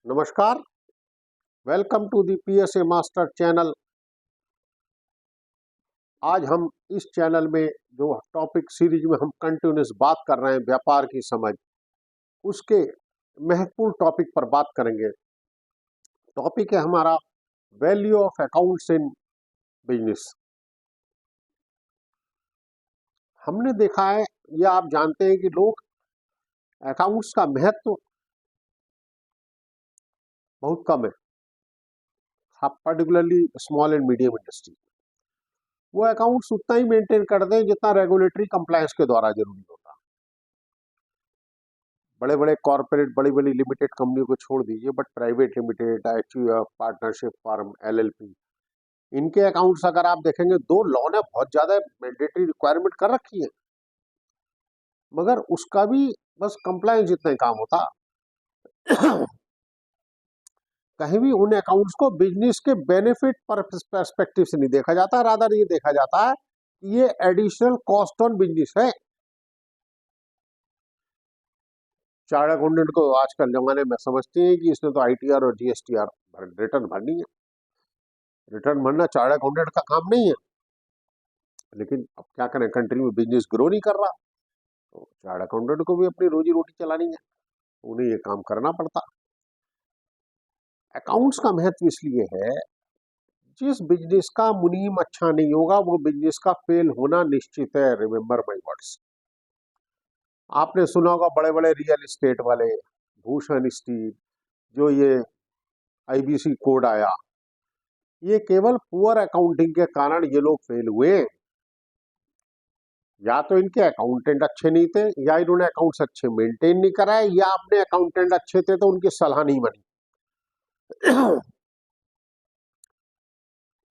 नमस्कार। Welcome to the PSA master channel. आज हम इस चैनल में जो टॉपिक सीरीज में हम कंटिन्यूस बात कर रहे हैं व्यापार की समझ, उसके महत्वपूर्ण टॉपिक पर बात करेंगे। टॉपिक है हमारा value of accounts in business. हमने देखा है या आप जानते हैं कि लोग अकाउंट्स का महत्व बहुत कम है, particularly small and medium industry. वो अकाउंट्स उतना ही मेंटेन करते हैं जितना रेगुलेटरी कंप्लायंस के द्वारा जरूरी होता है। बड़े बड़े कॉर्पोरेट, बड़ी बड़ी लिमिटेड कंपनी को छोड़ दीजिए, but private limited, HUF, partnership firm, LLP, इनके अकाउंट्स अगर आप देखेंगे, दो लॉ ने बहुत ज्यादा मैंडेटरी रिक्वायरमेंट कर रखी है, मगर उसका भी बस कंप्लायंस जितना ही काम होता। कहीं भी उन अकाउंट्स को बिजनेस के बेनिफिट परस्पेक्टिव से नहीं देखा जाता, रादर ये देखा जाता है कि ये एडिशनल कॉस्ट ऑन बिजनेस है। चार्टर्ड अकाउंटेंट को आजकल जमाने में समझते हैं कि इसने तो आईटीआर और जीएसटीआर रिटर्न भरनी है। रिटर्न भरना चार्टर्ड अकाउंटेंट का काम नहीं है, लेकिन अब क्या करें, कंट्री में बिजनेस ग्रो नहीं कर रहा, तो चार्टर्ड अकाउंटेंट को भी अपनी रोजी रोटी चलानी है, उन्हें ये काम करना पड़ता। अकाउंट्स का महत्व इसलिए है, जिस बिजनेस का मुनीम अच्छा नहीं होगा वो बिजनेस का फेल होना निश्चित है। Remember my words. आपने सुना होगा बड़े बड़े रियल एस्टेट वाले, भूषण स्टील, जो ये आईबीसी कोड आया, ये केवल पुअर अकाउंटिंग के कारण ये लोग फेल हुए। या तो इनके अकाउंटेंट अच्छे नहीं थे, या इन्होंने अकाउंट्स अच्छे मेंटेन नहीं कराए, या अपने अकाउंटेंट अच्छे थे तो उनकी सलाह नहीं बनी।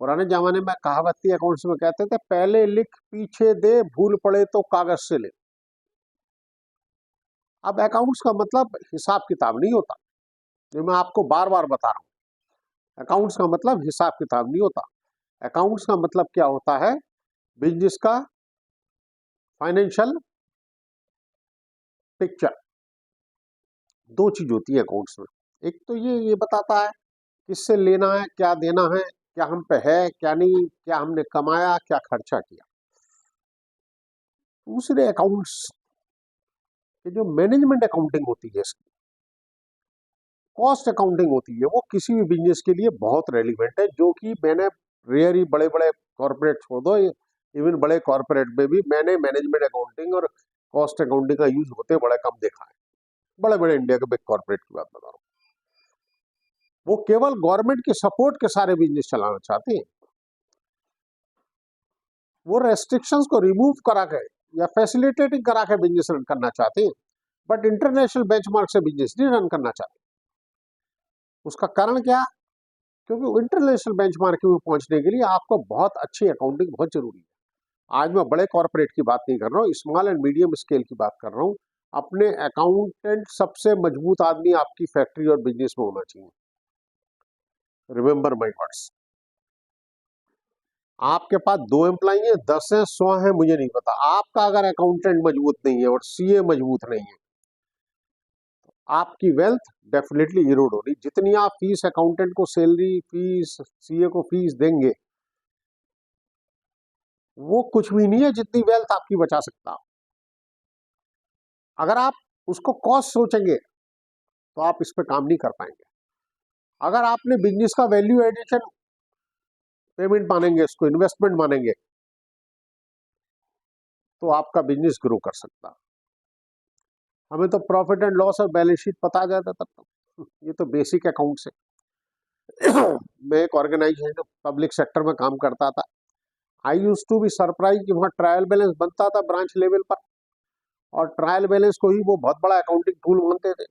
पुराने जमाने में कहावती अकाउंट्स में कहते थे, पहले लिख पीछे दे, भूल पड़े तो कागज से ले। अब अकाउंट्स का मतलब हिसाब किताब नहीं होता, जो मैं आपको बार बार बता रहा हूं। अकाउंट्स का मतलब हिसाब किताब नहीं होता। अकाउंट्स का मतलब क्या होता है? बिजनेस का फाइनेंशियल पिक्चर। दो चीज होती है अकाउंट्स में। एक तो ये बताता है किससे लेना है, क्या देना है, क्या हम पे है, क्या नहीं, क्या हमने कमाया, क्या खर्चा किया। दूसरे अकाउंट्स की जो मैनेजमेंट अकाउंटिंग होती है, इसकी कॉस्ट अकाउंटिंग होती है, वो किसी भी बिजनेस के लिए बहुत रेलिवेंट है, जो कि मैंने रेयर ही, बड़े बड़े कॉर्पोरेट छोड़ दो, इवन बड़े कॉर्पोरेट में भी मैंने मैनेजमेंट अकाउंटिंग और कॉस्ट अकाउंटिंग का यूज होते बड़े कम देखा है। बड़े बड़े इंडिया के बिग कॉर्पोरेट की बात बता रहा हूँ। वो केवल गवर्नमेंट के सपोर्ट के सारे बिजनेस चलाना चाहते हैं। वो रेस्ट्रिक्शंस को रिमूव करा के या फैसिलिटेटिंग करा के बिजनेस रन करना चाहते हैं, बट इंटरनेशनल बेंचमार्क से बिजनेस नहीं रन करना चाहते। उसका कारण क्या? क्योंकि इंटरनेशनल बेंचमार्क में पहुंचने के लिए आपको बहुत अच्छी अकाउंटिंग बहुत जरूरी है। आज मैं बड़े कॉर्पोरेट की बात नहीं कर रहा हूँ, स्मॉल एंड मीडियम स्केल की बात कर रहा हूँ। अपने अकाउंटेंट सबसे मजबूत आदमी आपकी फैक्ट्री और बिजनेस में होना चाहिए। Remember my words. आपके पास 2 एम्प्लॉई है, 10 है, 100 है, मुझे नहीं पता, आपका अगर अकाउंटेंट मजबूत नहीं है और सीए मजबूत नहीं है, आपकी वेल्थ डेफिनेटली इरोड होगी। जितनी आप फीस अकाउंटेंट को सैलरी, फीस सीए को फीस देंगे, वो कुछ भी नहीं है जितनी वेल्थ आपकी बचा सकता। अगर आप उसको कॉस्ट सोचेंगे तो आप इस पे काम नहीं कर पाएंगे। अगर आपने बिजनेस का वैल्यू एडिशन पेमेंट मानेंगे, इसको इन्वेस्टमेंट मानेंगे, तो आपका बिजनेस ग्रो कर सकता। हमें तो प्रॉफिट एंड लॉस और बैलेंस शीट पता आ जाता तब तो ये तो बेसिक अकाउंट से। मैं एक ऑर्गेनाइजेशन पब्लिक सेक्टर में काम करता था। आई यूज टू बी सरप्राइज कि वहां ट्रायल बैलेंस बनता था ब्रांच लेवल पर, और ट्रायल बैलेंस को ही वो बहुत बड़ा अकाउंटिंग टूल मानते थे।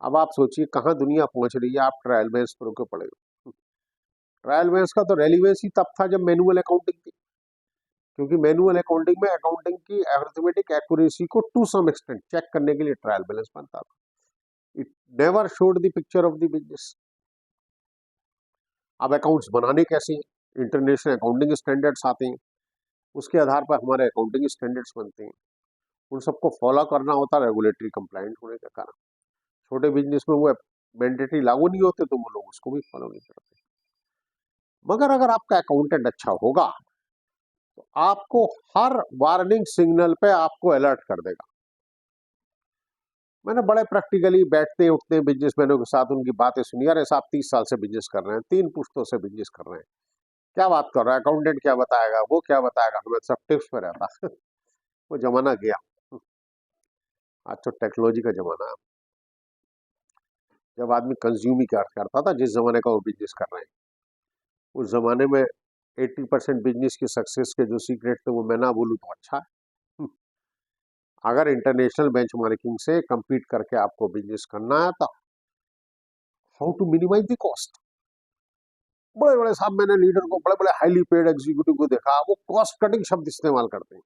अब आप सोचिए कहाँ दुनिया पहुंच रही है, आप ट्रायल बैलेंस पर के पड़े हो। ट्रायल बैलेंस का तो रेलिवेंस ही तब था जब मैनुअल अकाउंटिंग थी, क्योंकि मैनुअल अकाउंटिंग में अकाउंटिंग की अरिथमेटिक एक्यूरेसी को टू सम एक्सटेंट चेक करने के लिए ट्रायल बैलेंस बनता था। It never showed the picture of the business. अब अकाउंट्स बनाने कैसे हैं? इंटरनेशनल अकाउंटिंग स्टैंडर्ड्स आते हैं, उसके आधार पर हमारे अकाउंटिंग स्टैंडर्ड्स बनते हैं। उन सबको फॉलो करना होता है रेगुलेटरी कंप्लाइंट होने के कारण। छोटे बिजनेस में वो मैंडेटरी लागू नहीं होते तो वो लोग उसको भी फॉलो नहीं करते। मगर अगर आपका अकाउंटेंट अच्छा होगा तो आपको हर वार्निंग सिग्नल पे आपको अलर्ट कर देगा। मैंने बड़े प्रैक्टिकली बैठते उठते बिजनेसमैनों के साथ उनकी बातें सुनी, अरे साहब 30 साल से बिजनेस कर रहे हैं, 3 पुश्तों से बिजनेस कर रहे हैं, क्या बात कर रहा है, अकाउंटेंट क्या बताएगा, वो क्या बताएगा, हमें सब टिप्स पे रहता। वो जमाना गया, आज तो टेक्नोलॉजी का जमाना है। जब आदमी कंज्यूम ही करता था, जिस जमाने का वो बिजनेस कर रहे हैं, उस जमाने में 80% बिजनेस की सक्सेस के जो सीक्रेट थे वो मैं ना बोलूँ तो अच्छा है। अगर इंटरनेशनल बेंचमार्किंग से compete करके आपको बिजनेस करना है तो how to minimise the cost. बड़े बड़े साहब मैंने लीडर को, बड़े बड़े हाईली पेड एग्जीक्यूटिव को देखा, वो कॉस्ट कटिंग शब्द इस्तेमाल करते हैं।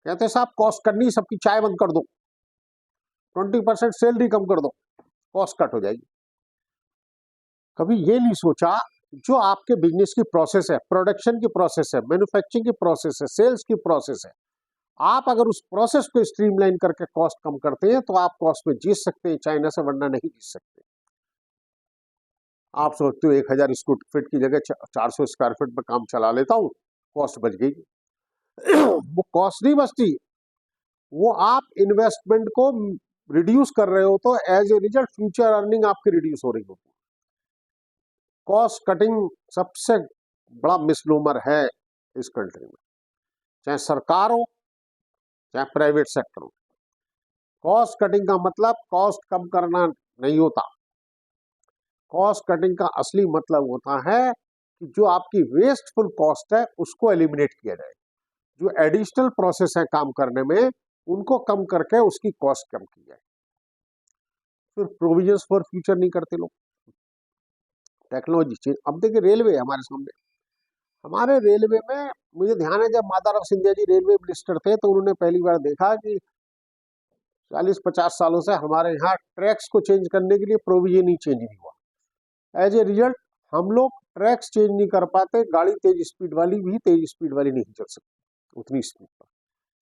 कहते हैं साहब कॉस्ट करनी, सबकी चाय बंद कर दो, 20% सैलरी कम कर दो, कॉस्ट कट हो जाएगी। कभी ये नहीं सोचा जो आपके बिजनेस की प्रोसेस है, प्रोडक्शन की प्रोसेस है, मैन्युफैक्चरिंग की प्रोसेस है, सेल्स की प्रोसेस है, आप अगर उस प्रोसेस को स्ट्रीमलाइन करके कॉस्ट कम करते हैं तो आप कॉस्ट में जीत सकते हैं, चाइना से, वरना नहीं जीत सकते। आप सोचते हो 1000 स्क्वायर फीट की जगह 400 स्क्वायर फीट पर काम चला लेता हूं, कॉस्ट बच गई। वो कॉस्ट नहीं बचती, वो आप इन्वेस्टमेंट को रिड्यूस कर रहे हो तो as a result future earning आपकी रिड्यूस हो रही होती है। कॉस्ट कटिंग सबसे बड़ा मिसनोमर है इस कंट्री में, चाहे सरकार हो चाहे प्राइवेट सेक्टर हो। कॉस्ट कटिंग का मतलब कॉस्ट कम करना नहीं होता। कॉस्ट कटिंग का असली मतलब होता है कि जो आपकी वेस्टफुल कॉस्ट है उसको एलिमिनेट किया जाए, जो एडिशनल प्रोसेस है काम करने में उनको कम करके उसकी कॉस्ट कम की जाए। फिर प्रोविजंस फॉर फ्यूचर नहीं करते लोग, टेक्नोलॉजी चेंज। अब देखिए रेलवे हमारे सामने, हमारे रेलवे में मुझे ध्यान है जब माधवराव सिंधिया जी रेलवे मिनिस्टर थे तो उन्होंने पहली बार देखा कि 40-50 सालों से हमारे यहाँ ट्रैक्स को चेंज करने के लिए प्रोविजन ही चेंज नहीं हुआ। एज ए रिजल्ट हम लोग ट्रैक्स चेंज नहीं कर पाते, गाड़ी तेज स्पीड वाली भी तेज स्पीड वाली नहीं चल सकती उतनी स्पीड पर।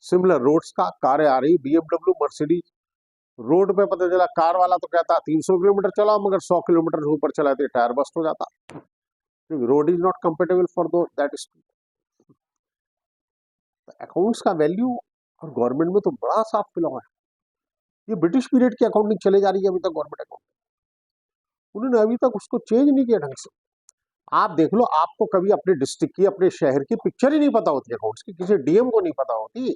सिमिलर रोड्स का कारें आ रही, BMW मर्सिडीज, रोड पे पता चला कार वाला तो कहता 300 किलोमीटर चलाओ, मगर 100 किलोमीटर से ऊपर चलाते टायर बस्ट हो जाता, क्योंकि road is not compatible for that speed. Accounts का वैल्यू और गवर्नमेंट में तो बड़ा साफ फिला हुआ है। ये ब्रिटिश पीरियड की अकाउंटिंग चले जा रही है अभी तक गवर्नमेंट अकाउंटिंग, उन्होंने अभी तक उसको चेंज नहीं किया ढंग से। आप देख लो, आपको कभी अपने डिस्ट्रिक्ट की, अपने शहर की पिक्चर ही नहीं पता होती अकाउंट्स की, किसी डीएम को नहीं पता होती,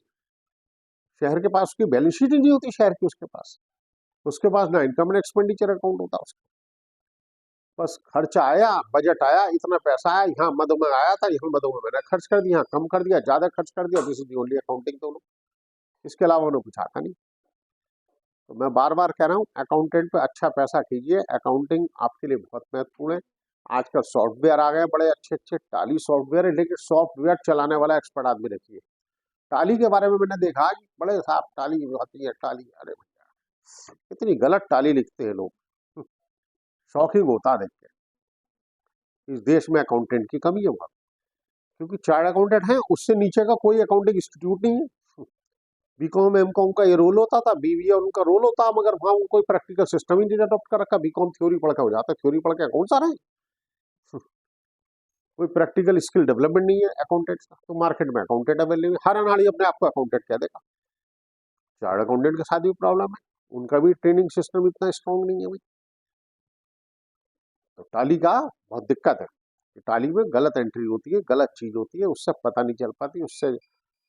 शहर के पास उसकी बैलेंस शीट ही नहीं होती शहर की, उसके पास ना इनकम एंड एक्सपेंडिचर अकाउंट होता उसका। बस खर्चा आया, बजट आया, इतना पैसा आया, यहाँ मद में आया था, यहाँ मद में मैंने खर्च कर दिया, कम कर दिया, ज्यादा खर्च कर दिया, this is the only accounting. तो इसके अलावा उन्हें कुछ आता नहीं। तो मैं बार बार कह रहा हूँ अकाउंटेंट पे अच्छा पैसा कीजिए, अकाउंटिंग आपके लिए बहुत महत्वपूर्ण है। आजकल सॉफ्टवेयर आ गए बड़े अच्छे अच्छे, टाली सॉफ्टवेयर है, लेकिन सॉफ्टवेयर चलाने वाला एक्सपर्ट आदमी रखिए। टाली के बारे में मैंने देखा कि बड़े साहब टाली आती है, टाली, अरे भैया इतनी गलत टाली लिखते हैं लोग, शॉकिंग होता देख के। इस देश में अकाउंटेंट की कमी है बहुत, क्योंकि चार्ट अकाउंटेंट है, उससे नीचे का कोई अकाउंटिंग इंस्टीट्यूट नहीं है। बीकॉम एमकॉम का ये रोल होता था, बीबीए उनका रोल होता, मगर वहां कोई प्रैक्टिकल सिस्टम ही नहीं अडॉप्ट कर रखा। बीकॉम थ्योरी पढ़ के हो जाता है, थ्योरी पढ़ के अकाउंट्स आ रहे हैं। कोई प्रैक्टिकल स्किल डेवलपमेंट नहीं है अकाउंटेंट का, तो मार्केट में अकाउंटेंट अवेलेबल, हर अनाड़ी अपने आपको अकाउंटेंट कह देगा। चार्ट अकाउंटेंट के साथ भी प्रॉब्लम है, उनका भी ट्रेनिंग सिस्टम इतना स्ट्रॉन्ग नहीं है भाई। तो टाली का बहुत दिक्कत है, टाली में गलत एंट्री होती है, गलत चीज होती है, उससे पता नहीं चल पाती, उससे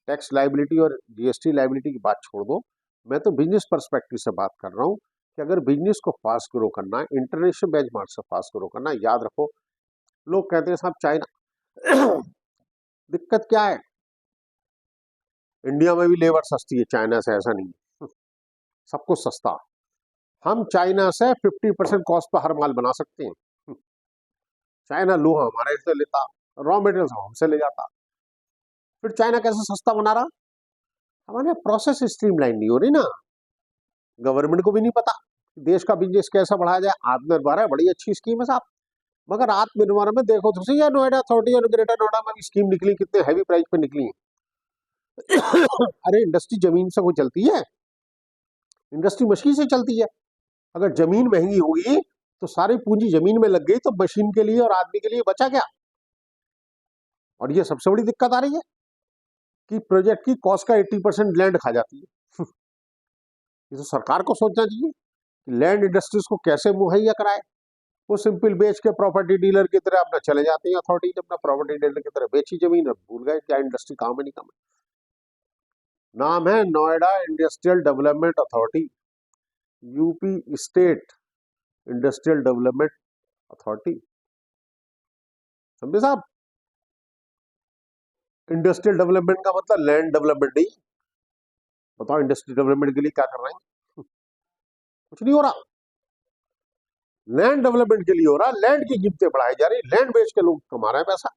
टैक्स लाइबिलिटी और जीएसटी लाइबिलिटी की बात छोड़ दो। मैं तो बिजनेस पर्सपेक्टिव से बात कर रहा हूँ कि अगर बिजनेस को फास्ट ग्रो करना है, इंटरनेशनल बेंचमार्क से फास्ट ग्रो करना है, याद रखो लोग कहते हैं साहब चाइना दिक्कत क्या है, इंडिया में भी लेबर सस्ती है, चाइना से ऐसा नहीं है, सब कुछ सस्ता। हम चाइना से 50% कॉस्ट पर हर माल बना सकते हैं। चाइना लोहा हमारे से लेता, रॉ मटेरियल्स हमसे ले जाता, फिर चाइना कैसे सस्ता बना रहा? हमारे प्रोसेस स्ट्रीमलाइन नहीं हो रही ना, गवर्नमेंट को भी नहीं पता देश का बिजनेस कैसा बढ़ाया जाए। आत्मनिर्भर है, बड़ी अच्छी स्कीम है साहब, मगर आत्मनिर्भर में देखो तो सही है, नोएडा अथॉरिटी और ग्रेटर नोएडा में भी स्कीम निकली, कितने हैवी प्राइस पे निकली है। अरे इंडस्ट्री जमीन से वो चलती है, इंडस्ट्री मशीन से चलती है, अगर जमीन महंगी होगी तो सारी पूंजी जमीन में लग गई तो मशीन के लिए और आदमी के लिए बचा क्या? और ये सबसे बड़ी दिक्कत आ रही है कि प्रोजेक्ट की कॉस्ट का 80% लैंड खा जाती है। ये तो सरकार को सोचना चाहिए कि लैंड इंडस्ट्रीज को कैसे मुहैया कराए। वो सिंपल बेच के प्रॉपर्टी डीलर की तरह अपना चले जाते हैं, अथॉरिटी अपना प्रॉपर्टी डीलर की तरह बेची जमीन और भूल गए क्या इंडस्ट्री काम है नहीं काम है। नाम है Noida industrial development authority, UP state industrial development authority. समझे साहब? इंडस्ट्रियल डेवलपमेंट का मतलब लैंड डेवलपमेंट नहीं। बताओ इंडस्ट्रियल डेवलपमेंट के लिए क्या कर रहे हैं? कुछ नहीं हो रहा। लैंड डेवलपमेंट के लिए हो रहा, लैंड की कीमतें बढ़ाई जा रही, लैंड बेच के लोग कमा रहे हैं पैसा,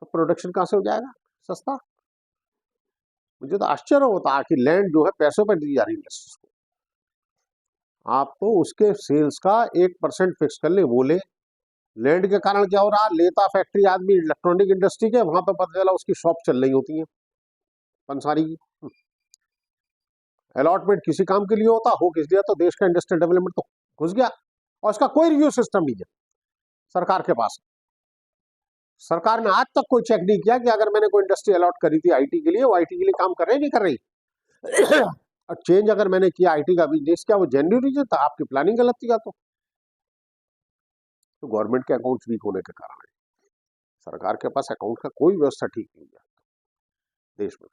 तो प्रोडक्शन कहां से हो जाएगा सस्ता? मुझे तो आश्चर्य होता है कि लैंड जो है पैसों पर दी जा रही इंडस्ट्रीज को। आप तो उसके सेल्स का 1% फिक्स कर ले, बोले लैंड के कारण क्या हो रहा, लेता फैक्ट्री आदमी इलेक्ट्रॉनिक इंडस्ट्री के, वहां पर पता चला उसकी शॉप चल रही होती है पंसारी की। अलॉटमेंट किसी काम के लिए होता हो किस दिया, तो देश का इंडस्ट्रियल डेवलपमेंट तो घुस गया और इसका कोई रिव्यू सिस्टम नहीं है सरकार के पास। सरकार ने आज तक कोई चेक नहीं किया कि अगर मैंने कोई इंडस्ट्री अलॉट करी थी आईटी के लिए, वो आईटी के लिए काम कर रही नहीं कर रही। और चेंज अगर मैंने किया आईटी का बिजनेस, क्या वो जेन्युइन रीजन था? आपकी प्लानिंग गलत थी या तो गवर्नमेंट के अकाउंट्स वीक होने के कारण है। सरकार के पास अकाउंट का कोई व्यवस्था ठीक नहीं है देश में।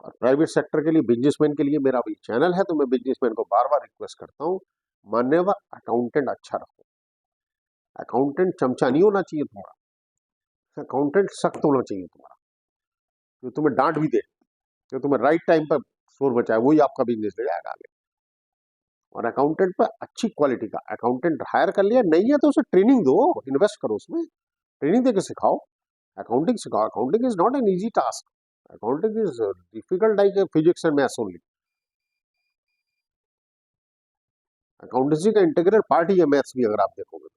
और प्राइवेट सेक्टर के लिए, बिजनेसमैन के लिए मेरा भी चैनल है, तो मैं बिजनेसमैन को बार बार रिक्वेस्ट करता हूँ, मान्यवर अकाउंटेंट अच्छा रखो। अकाउंटेंट चमचा नहीं होना चाहिए तुम्हारा, अकाउंटेंट सख्त होना चाहिए तुम्हारा, जो तुम्हें डांट भी दे, जो तुम्हें राइट टाइम पर शोर बचाए, वही आपका बिजनेस ले जाएगा आगे। और अकाउंटेंट पर अच्छी क्वालिटी का अकाउंटेंट हायर कर लिया, नहीं है तो उसे ट्रेनिंग दो, इन्वेस्ट करो उसमें, ट्रेनिंग देकर सिखाओ, अकाउंटिंग सिखाओ। Accounting is not an easy task, accounting is difficult like physics and maths only. Accountancy का इंटीग्रल पार्ट ही है मैथ्स भी, अगर आप देखोगे तो।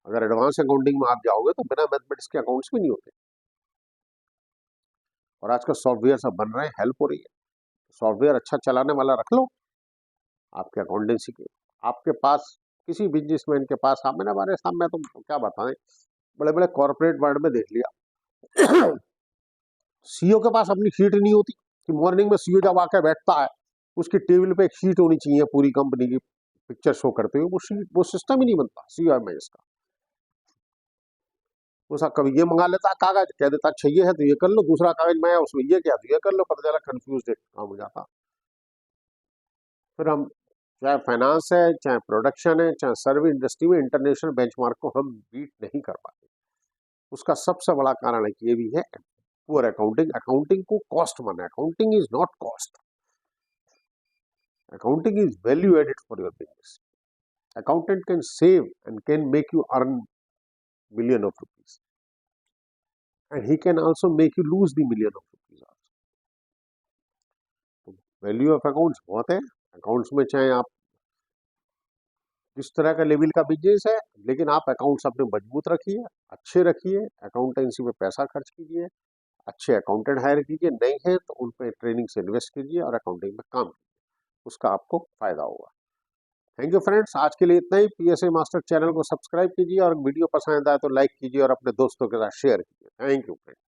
अगर एडवांस अकाउंटिंग में आप जाओगे तो बिना मैथमेटिक्स के अकाउंट्स भी नहीं होते। और आजकल सॉफ्टवेयर सब बन रहे हैं, हेल्प हो रही है। सॉफ्टवेयर अच्छा चलाने वाला रख लो आपके अकाउंटेंसी के। आपके पास किसी बिजनेसमैन के पास, आप मैंने हमारे सामने तो क्या बताएं, बड़े बड़े कॉर्पोरेट वर्ल्ड में देख लिया, सीईओ के पास अपनी शीट नहीं होती कि मॉर्निंग में सीईओ जब आकर बैठता है उसकी टेबल पे एक शीट होनी चाहिए पूरी कंपनी की पिक्चर शो करते हुए, वो शीट, वो सिस्टम ही नहीं बनता सीईओ में इसका। वो कभी ये मंगा लेता कागज, कह देता अच्छा ये है तो ये कर लो, दूसरा कागज में उसमें ये क्या तो ये कर लो, पता चला कंफ्यूज काम हो जाता। फिर हम चाहे फाइनेंस है, चाहे प्रोडक्शन है, चाहे सर्विस इंडस्ट्री में इंटरनेशनल बेंचमार्क को हम बीट नहीं कर पाते। उसका सबसे बड़ा कारण है कि ये भी है पुअर अकाउंटिंग। अकाउंटिंग को कॉस्ट माना, accounting is not cost, accounting is value added for your business. Accountant can save and can make you earn million of rupees, and he can also make you lose the million of rupees also. तो value of accounts बहुत है accounts में, चाहे आप जिस तरह का level का बिजनेस है, लेकिन आप अकाउंट्स अपने मजबूत रखिए, अच्छे रखिए, अकाउंटेंसी में पैसा खर्च कीजिए, अच्छे अकाउंटेंट हायर कीजिए, नहीं है तो उन पर ट्रेनिंग से इन्वेस्ट कीजिए और अकाउंटिंग में काम कीजिए, उसका आपको फायदा होगा। थैंक यू फ्रेंड्स, आज के लिए इतना ही। पीएसए मास्टर चैनल को सब्सक्राइब कीजिए और वीडियो पसंद आए तो लाइक कीजिए और अपने दोस्तों के साथ शेयर कीजिए। Thank you friends.